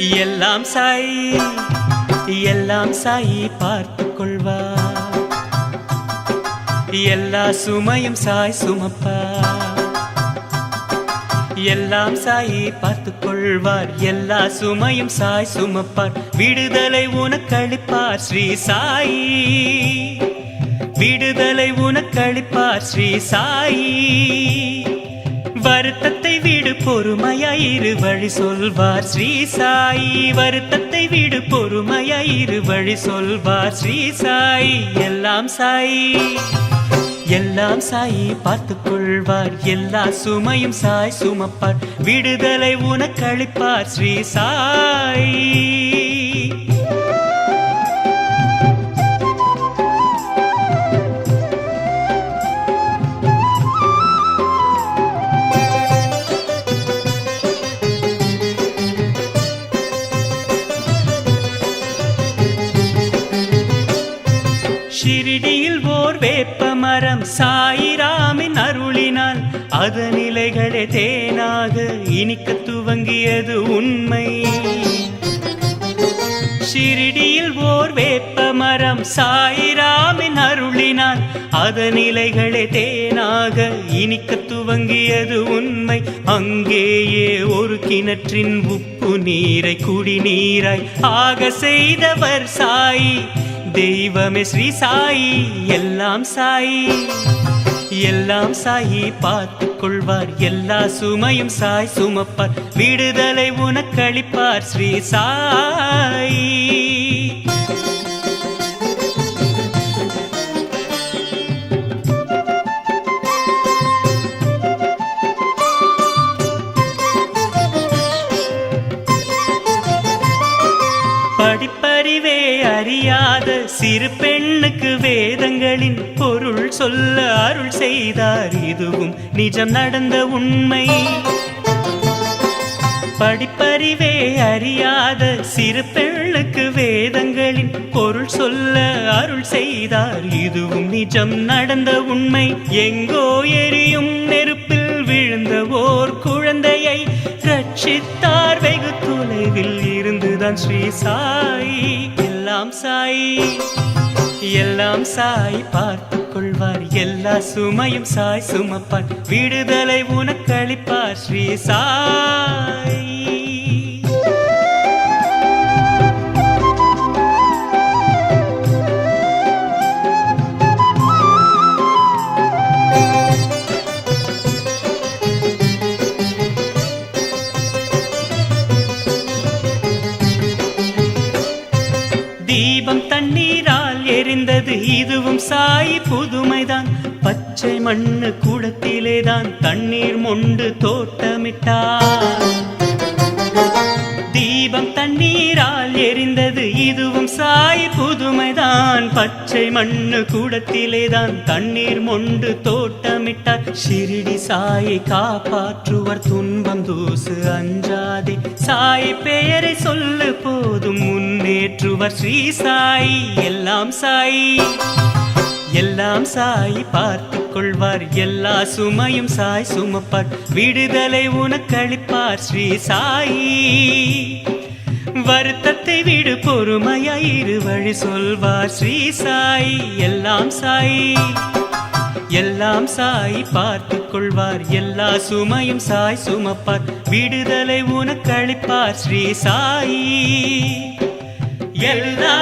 எல்லாம் சாய் எல்லாம் சாய் பார்த்துக் கொள்வார். எல்லா சுமையும் சாய் சுமப்பா. எல்லாம் சாய் பார்த்துக் கொள்வார். எல்லா சுமையும் சாய் சுமப்பார். விடுதலை உனக்களிப்பார் ஸ்ரீ சாய். விடுதலை உனக்களிப்பார் ஸ்ரீ சாய். வருத்தத்தை விடு பொறுமையாயிரு வழி சொல்வார் ஸ்ரீ சாய். வருத்தத்தை விடு பொறுமையாயிரு வழி சொல்வார் ஸ்ரீ சாய். எல்லாம் சாய் எல்லாம் சாய் பார்த்துக் கொள்வார். எல்லா சுமையும் சாய் சுமப்பார். விடுதலை உனக்களிப்பார் ஸ்ரீ சாய். ஷிரிடியில் ஓர் வேப்ப மரம் சாயிராமின் அருளினால் அதன் இலைகளே தேனாக இனிக்க துவங்கியது உண்மை. ஷிரிடியில் ஓர் வேப்ப மரம் சாயிராமின் அருளினால் அதன் இலைகளே தேனாக இனிக்க துவங்கியது உண்மை. அங்கேயே ஒரு கிணற்றின் உப்பு நீரை குடிநீராய் ஆக செய்தவர் சாய். தெய்வமே ஸ்ரீ சாய். எல்லாம் சாய் எல்லாம் சாய் பார்த்துக் கொள்வார். எல்லா சுமையும் சாய் சுமப்பார். விடுதலை உனக்களிப்பார் ஸ்ரீ சாய். படிப்பறிவே அறியாத சிறு பெண்ணுக்கு வேதங்களின் பொருள் சொல்ல அருள் செய்தார். இதுவும் நிஜம் நடந்த உண்மை. படிப்பறிவே அறியாத சிறு பெண்ணுக்கு வேதங்களின் பொருள் சொல்ல அருள் செய்தார். இதுவும் நிஜம் நடந்த உண்மை. எங்கோ எரியும் நெருப்பில் விழுந்த ஓர் குழந்தையை ரட்சித்தார். வெகு தொலைவில் இருந்துதான் ஸ்ரீ சாய். எல்லாம் சாய் எல்லாம் சாய் பார்த்துக் கொள்வார். எல்லா சுமையும் சாய் சுமப்பார். விடுதலை உனக்களிப்பார் ஸ்ரீ சாய். தீபம் தண்ணீரால் எரிந்தது இதுவும் சாய் புதுமைதான். பச்சை மண்ணு கூடத்திலேதான் தண்ணீர் மொண்டு தோட்டமிட்டார். தீபம் தண்ணீரால் எரிந்தது இதுவும் சாய் புதுமைதான். பச்சை மண்ணு கூடத்திலேதான் தண்ணீர் மொண்டு தோட்டமிட்டார். ஷிரிடி சாயை காப்பாற்றுவர். துன்பம் தூசு அஞ்சாதே. சாய் பெயரை சொல்லு போதும் முன்னேற்றுவர் ஸ்ரீ சாய். எல்லாம் சாய் எல்லாம் சாய் பார்த்துக் கொள்வார். எல்லா சுமையும் சாய் சுமப்பார். விடுதலை உனக்களிப்பார் ஸ்ரீ சாய். வருத்தத்தை விடு பொறுமையாயிரு வழி சொல்வார் ஸ்ரீ சாய். எல்லாம் சாய் எல்லாம் சாய் பார்த்துக் கொள்வார். எல்லா சுமையும் சாய் சுமப்பார். விடுதலை உனக்களிப்பார் ஸ்ரீ சாய். எல்லா